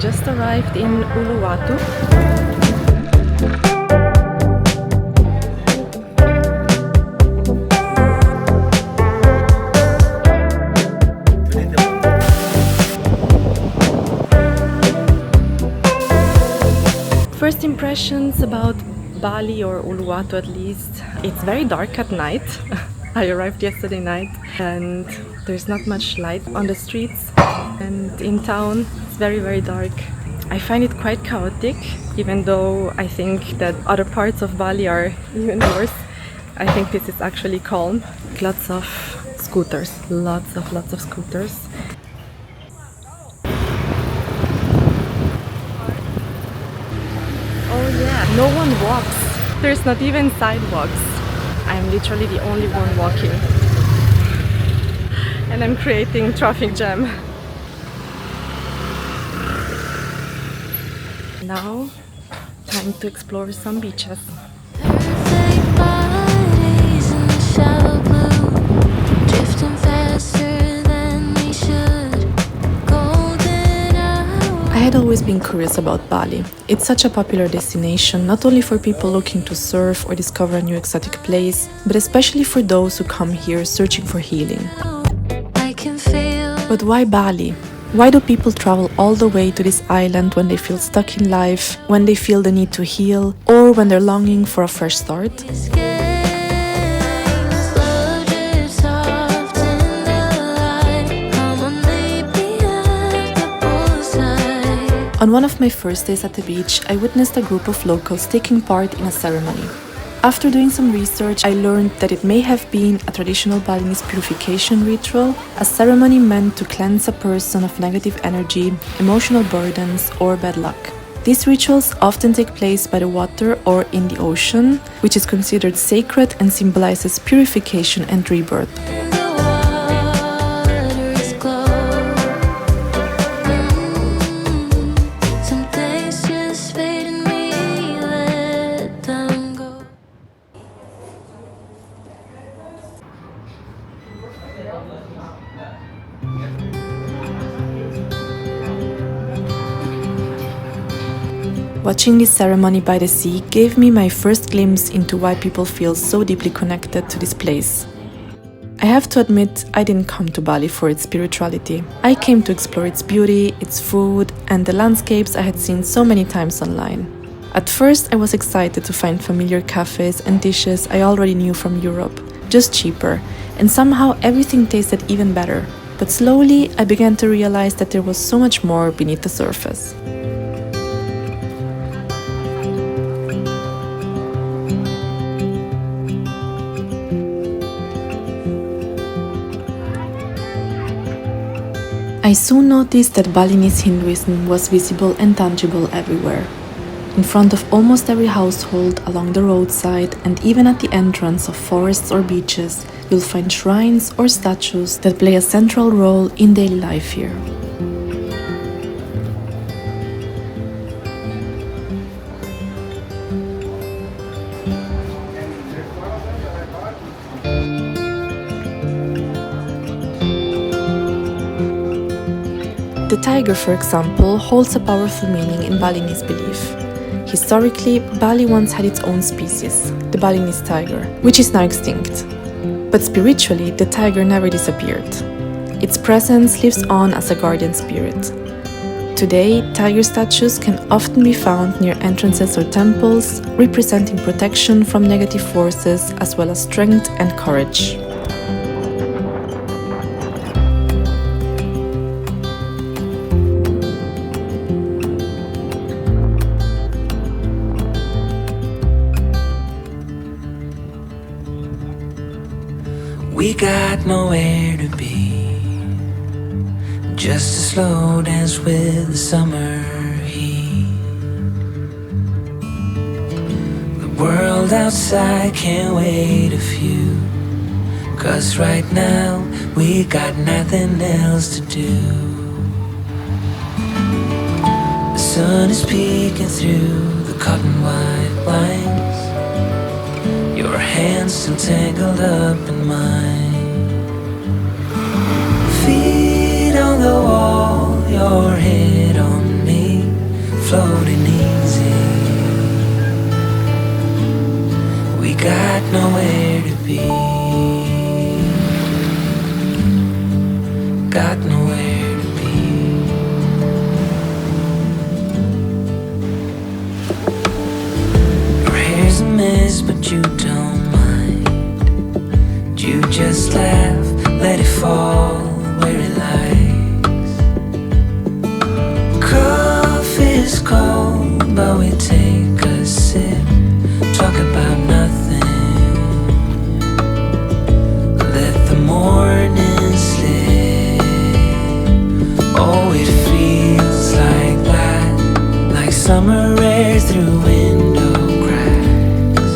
just arrived in Uluwatu. First impressions about Bali, or Uluwatu at least. It's very dark at night. I arrived yesterday night and there's not much light on the streets, and in town it's very dark. I find it quite chaotic, even though I think that other parts of Bali are even worse. I think this is actually calm. Lots of scooters, lots of scooters. Oh yeah, no one walks. There's not even sidewalks. I'm literally the only one walking. And I'm creating traffic jam. Now, time to explore some beaches. I had always been curious about Bali. It's such a popular destination, not only for people looking to surf or discover a new exotic place, but especially for those who come here searching for healing. But why Bali? Why do people travel all the way to this island when they feel stuck in life, when they feel the need to heal, or when they're longing for a fresh start? On one of my first days at the beach, I witnessed a group of locals taking part in a ceremony. After doing some research, I learned that it may have been a traditional Balinese purification ritual, a ceremony meant to cleanse a person of negative energy, emotional burdens, or bad luck. These rituals often take place by the water or in the ocean, which is considered sacred and symbolizes purification and rebirth. Watching this ceremony by the sea gave me my first glimpse into why people feel so deeply connected to this place. I have to admit, I didn't come to Bali for its spirituality. I came to explore its beauty, its food, and the landscapes I had seen so many times online. At first, I was excited to find familiar cafes and dishes I already knew from Europe, just cheaper, and somehow everything tasted even better. But slowly, I began to realize that there was so much more beneath the surface. I soon noticed that Balinese Hinduism was visible and tangible everywhere. In front of almost every household, along the roadside, and even at the entrance of forests or beaches, you'll find shrines or statues that play a central role in daily life here. The tiger, for example, holds a powerful meaning in Balinese belief. Historically, Bali once had its own species, the Balinese tiger, which is now extinct. But spiritually, the tiger never disappeared. Its presence lives on as a guardian spirit. Today, tiger statues can often be found near entrances or temples, representing protection from negative forces as well as strength and courage. We got nowhere to be, just a slow dance with the summer heat. The world outside can't wait a few, 'cause right now we got nothing else to do. The sun is peeking through the cotton white blinds, your hands still tangled up in mine. Feet on the wall, your head on me. is, but you don't mind. You just laugh, let it fall where it lies. Coffee's cold, but we take a sip, talk about nothing. Let the morning slip. Oh, it feels like that, like summer air through window cracks.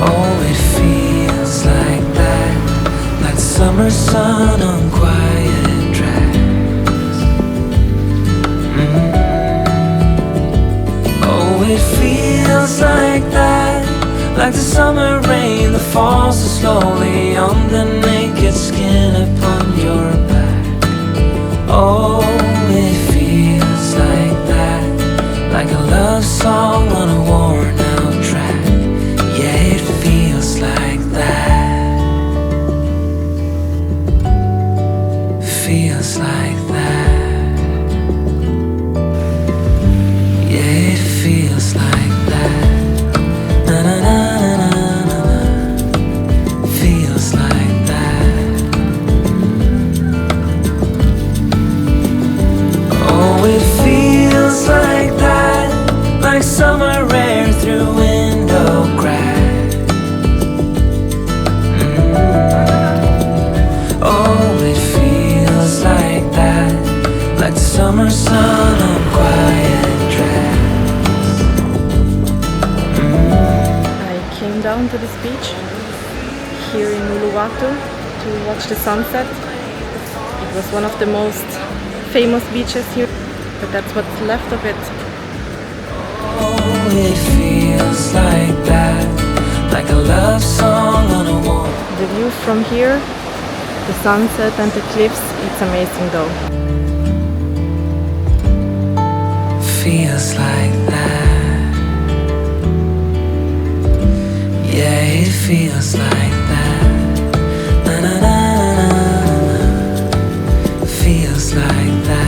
Oh, it feels like that, like summer sun on quiet tracks. Oh, it feels like that, like the summer rain that falls so slowly on the naked skin upon your back. Oh, it feels like that, like a love song on a worn out track. Yeah, it feels like that. Feels like that. Yeah, it feels like that. Na na na na na na. Feels like that. Oh, it feels like that, like summer air through window cracks. Oh, it feels like that, like the summer sun on quiet tracks. I came down to this beach here in Uluwatu to watch the sunset. It was one of the most famous beaches here, but that's what's left of it. Oh, it feels like that, like a love song on a wall. The view from here, the sunset and the cliffs, it's amazing though. Feels like that. Yeah, it feels like that. Na na na na na. Feels like that.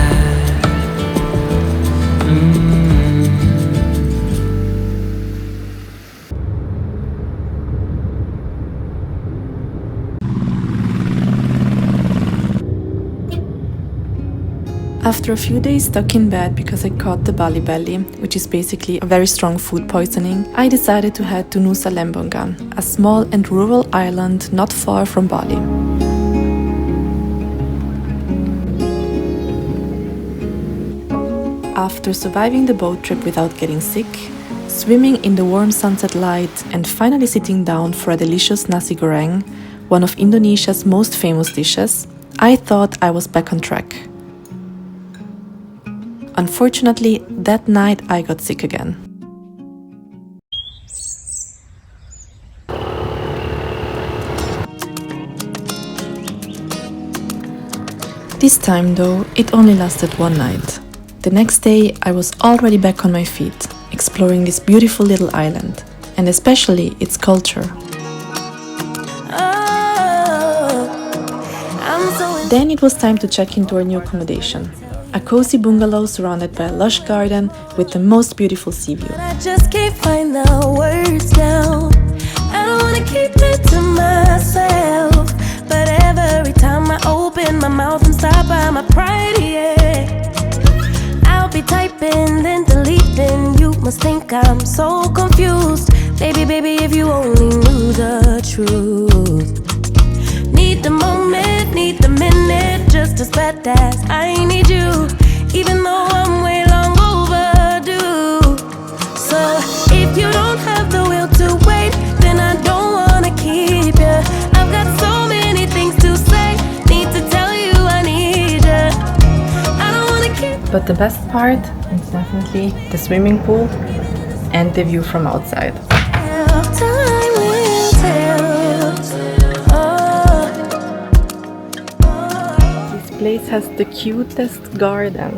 After a few days stuck in bed because I caught the Bali belly, which is basically a very strong food poisoning, I decided to head to Nusa Lembongan, a small and rural island not far from Bali. After surviving the boat trip without getting sick, swimming in the warm sunset light, and finally sitting down for a delicious nasi goreng, one of Indonesia's most famous dishes, I thought I was back on track. Unfortunately, that night I got sick again. This time though, it only lasted one night. The next day I was already back on my feet, exploring this beautiful little island, and especially its culture. Then it was time to check into our new accommodation. A cozy bungalow surrounded by a lush garden with the most beautiful sea view. I just can't find the words now. I don't wanna keep it to myself, but every time I open my mouth, I'm stopped by my pride, yeah. I'll be typing, then deleting. You must think I'm so confused. Baby, if you only knew the truth. Need the moment, need the minute, just as bad as I need you, even though I'm way long overdue. So if you don't have the will to wait, then I don't wanna keep you. I've got so many things to say, need to tell you I need you. I don't wanna keep. But the best part is definitely the swimming pool and the view from outside. Time will tell. This place has the cutest garden.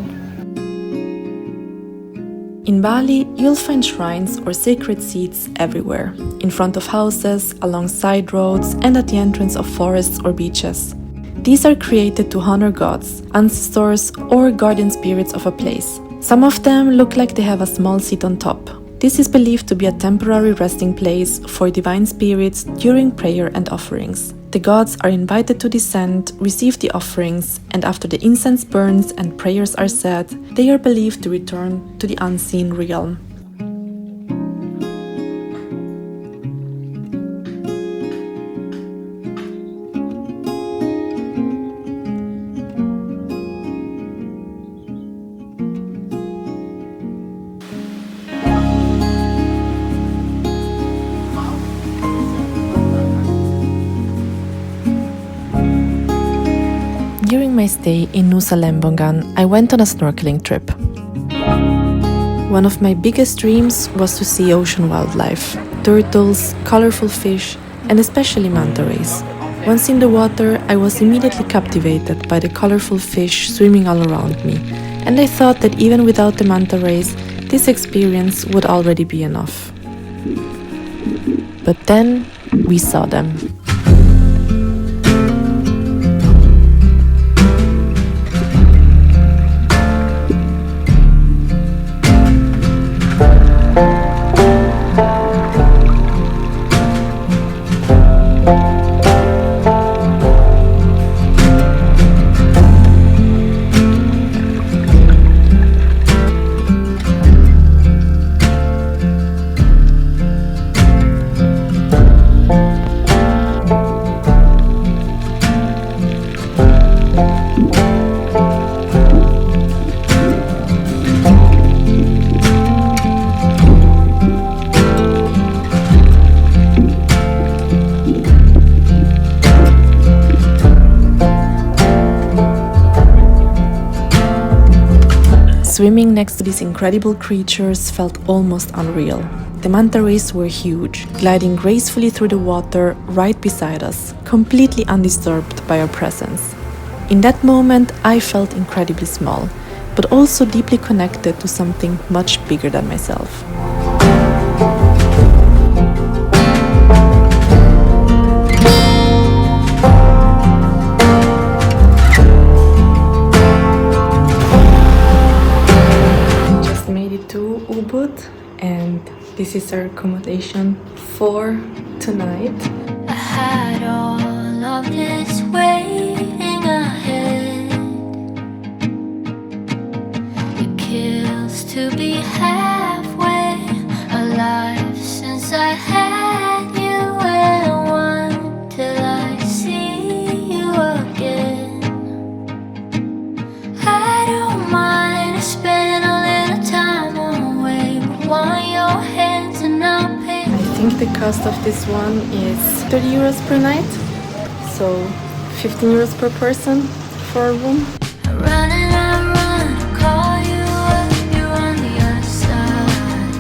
In Bali, you'll find shrines or sacred seats everywhere, in front of houses, along side roads, and at the entrance of forests or beaches. These are created to honor gods, ancestors, or guardian spirits of a place, Some of them look like they have a small seat on top. This is believed to be a temporary resting place for divine spirits during prayer and offerings. The gods are invited to descend, receive the offerings, and after the incense burns and prayers are said, they are believed to return to the unseen realm. During my stay in Nusa Lembongan, I went on a snorkeling trip. One of my biggest dreams was to see ocean wildlife, turtles, colorful fish, and especially manta rays. Once in the water, I was immediately captivated by the colorful fish swimming all around me, and I thought that even without the manta rays, this experience would already be enough. But then we saw them. Swimming next to these incredible creatures felt almost unreal. The manta rays were huge, gliding gracefully through the water right beside us, completely undisturbed by our presence. In that moment, I felt incredibly small, but also deeply connected to something much bigger than myself. To Ubud, and this is our accommodation for tonight. I had all of this waiting ahead. It kills to be halfway alive since I had you, and I want till I see you again. I don't mind to spend a little time away, but want your hands and I'll pay. I think the cost of this one is 30 euros per night, so 15 euros per person for a room. I run and I run, call you up, you're on the other side.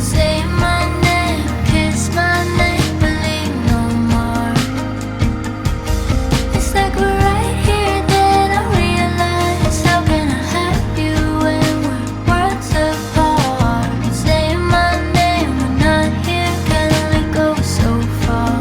Say my name, kiss my name, but leave no more. It's like we're right here, then I realize, how can I have you when we're worlds apart? Say my name, we're not here, can only go so far.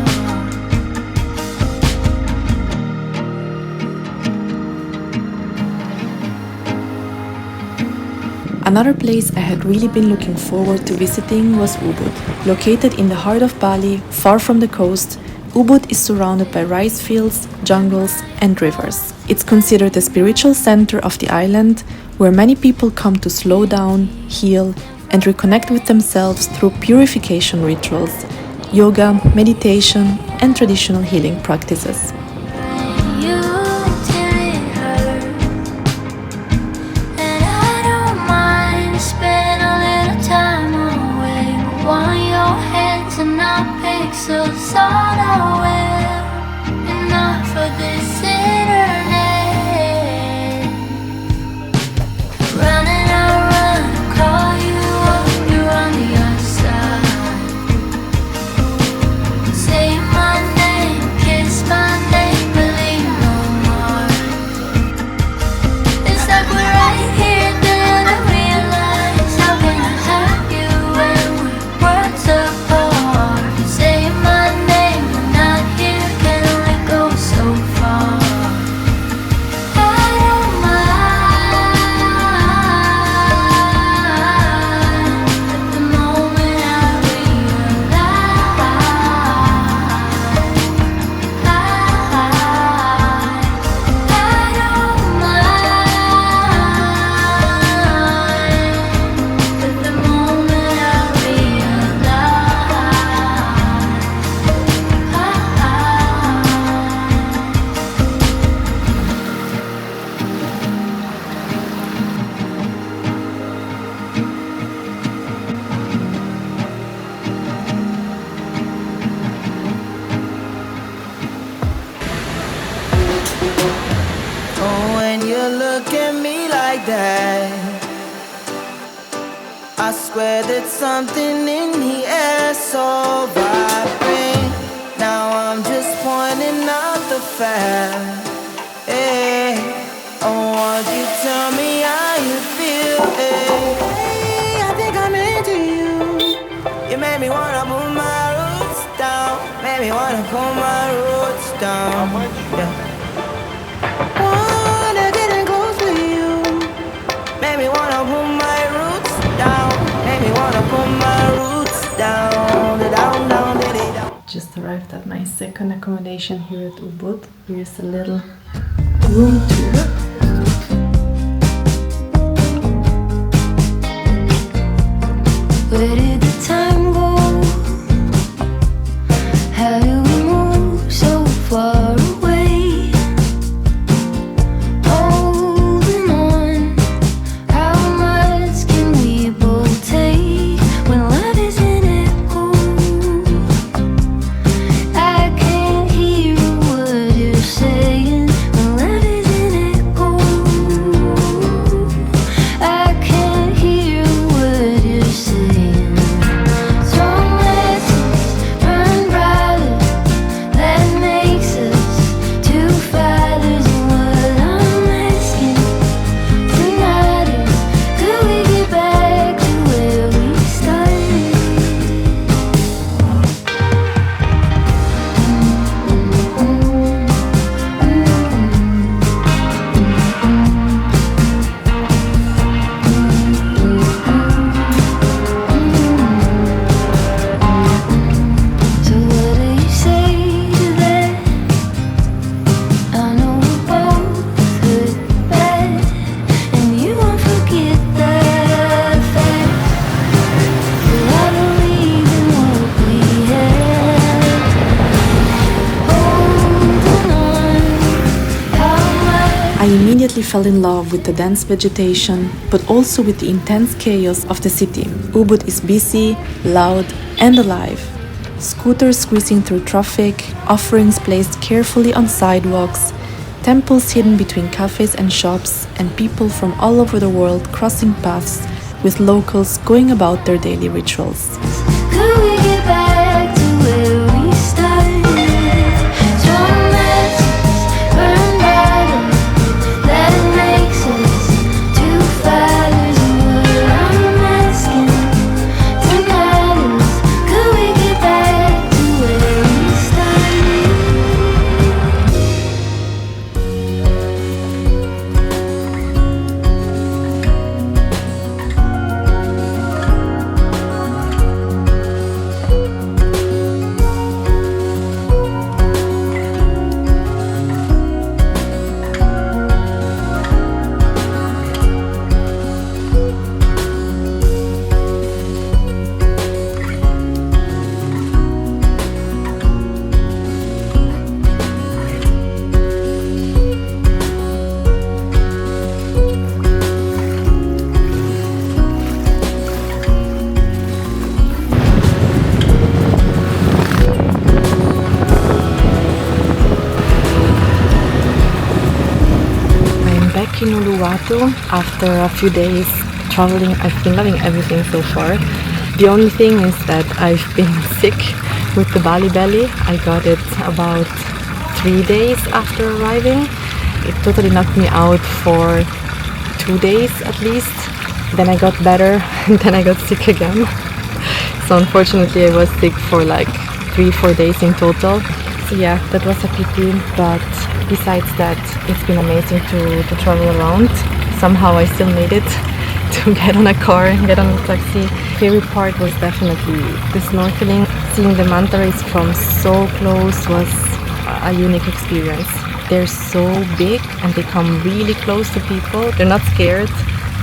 Another place I had really been looking forward to visiting was Ubud. Located in the heart of Bali, far from the coast, Ubud is surrounded by rice fields, jungles, and rivers. It's considered the spiritual center of the island, where many people come to slow down, heal, and reconnect with themselves through purification rituals, yoga, meditation, and traditional healing practices. You till it hurts, and I don't mind to spend a little time away. Want your hands and I'll pick so all I will, and not for this internet. Run and I run, call you up, you're on the other side. Say my name, kiss my name. I swear that something in the air so vibrant. Now I'm just pointing out the fact. Hey, oh, won't you tell me how you feel? Hey, I think I'm into you. You made me wanna put my roots down. Made me wanna pull my roots down. Yeah. Wanna get in close with you. Made me wanna put my roots down. Made me wanna put my roots down. Down, down, down, down. Just arrived at my second accommodation here at Ubud. Here's a little room tour. Where did the time go? How do we move so far away? Holding on, how much can we both take when love is an echo? I can't hear what you're saying when love is an echo. I can't hear what you're saying. Strong letters burn brighter, that makes us two fighters. And what I'm asking tonight is, could we get back to where we started? So what do you say to that? I know we both hurt bad, and you won't forget that fact. But I believe in what we had. Holding on, how much? I immediately fell in love with the dense vegetation, but also with the intense chaos of the city. Ubud is busy, loud, and alive. Scooters squeezing through traffic, offerings placed carefully on sidewalks, temples hidden between cafes and shops, and people from all over the world crossing paths with locals going about their daily rituals. Could we get back to where we started? Strong matches burn brighter, that makes us two fighters. And what I'm asking tonight is, could we get back to where we started? In Uluwatu, after a few days traveling, I've been loving everything so far. The only thing is that I've been sick with the Bali belly. I got it about 3 days after arriving. It totally knocked me out for 2 days at least. Then I got better and then I got sick again. So unfortunately I was sick for like 3-4 days in total. So yeah, that was a pity, but besides that, it's been amazing to travel around. Somehow I still made it to get on a car and get on a taxi. Favorite part was definitely the snorkeling. Seeing the manta rays from so close was a unique experience. They're so big and they come really close to people. They're not scared.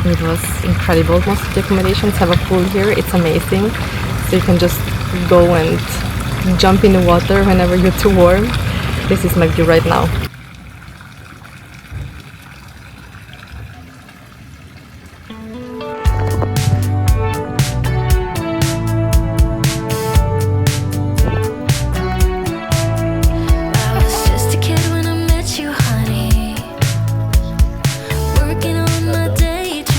It was incredible. Most of the accommodations have a pool here. It's amazing. So you can just go and jump in the water whenever you're too warm. This is my view right now. Working on my daydreams,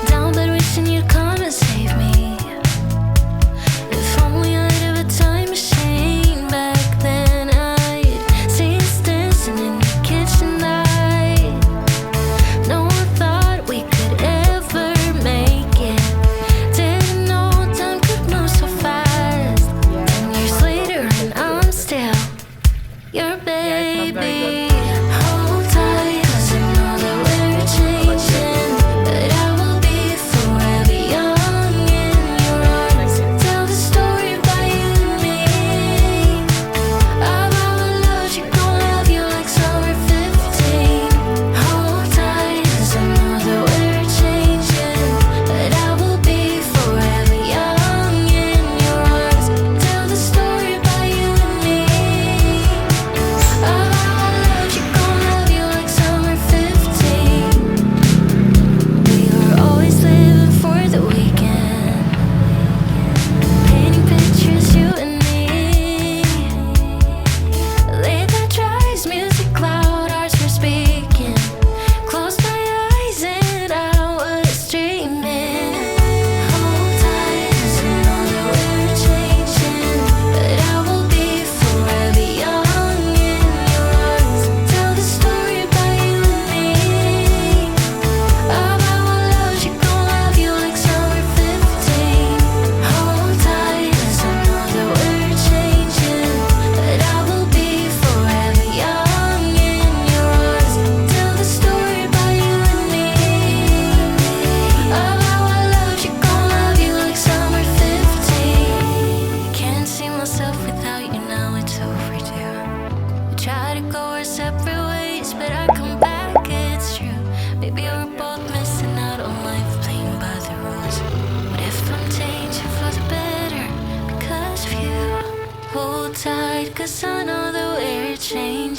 down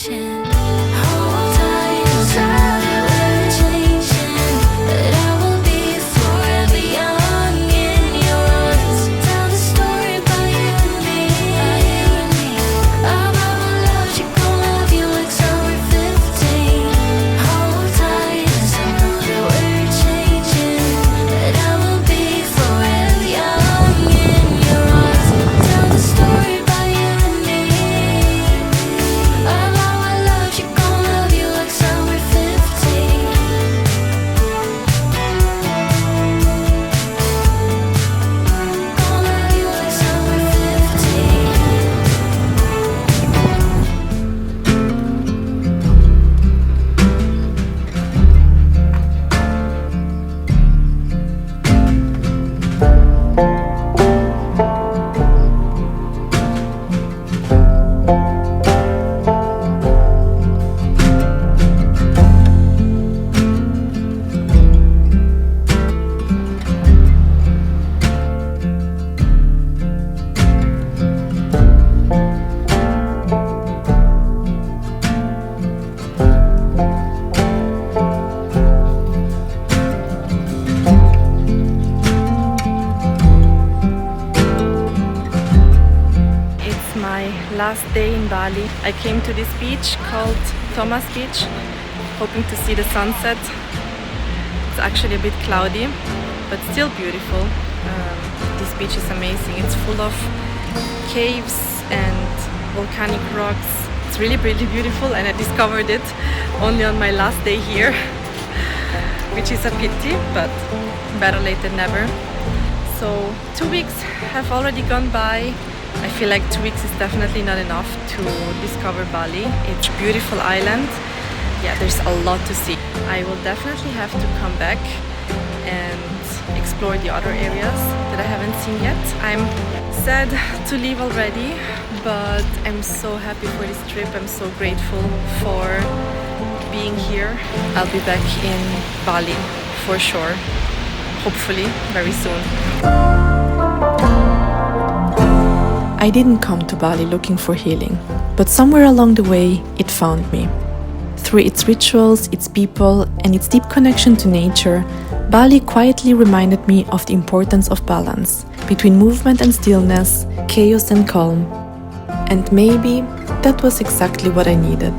changing. Hold tight, 'cause we're changing. But I will be forever young in your arms. Tell the story about you and me. About my love, she gon' love you like summer 15. Hold tight, 'cause I know that we're changing. But I will be forever young in your arms. Tell the story about you and me. About my love, she gon' love you like summer 15. Gon' love you like summer 15. It's my last day in Bali. I came to this beach called Thomas Beach, hoping to see the sunset. It's actually a bit cloudy, but still beautiful. This beach is amazing. It's full of caves and volcanic rocks. It's really, really beautiful, and I discovered it only on my last day here, which is a pity, but better late than never. So 2 weeks have already gone by. I feel like 2 weeks is definitely not enough to discover Bali. It's a beautiful island. Yeah, there's a lot to see. I will definitely have to come back and explore the other areas that I haven't seen yet. I'm sad to leave already, but I'm so happy for this trip. I'm so grateful for being here. I'll be back in Bali for sure, hopefully very soon. I didn't come to Bali looking for healing, but somewhere along the way it found me. Through its rituals, its people, and its deep connection to nature, Bali quietly reminded me of the importance of balance between movement and stillness, chaos and calm. And maybe that was exactly what I needed.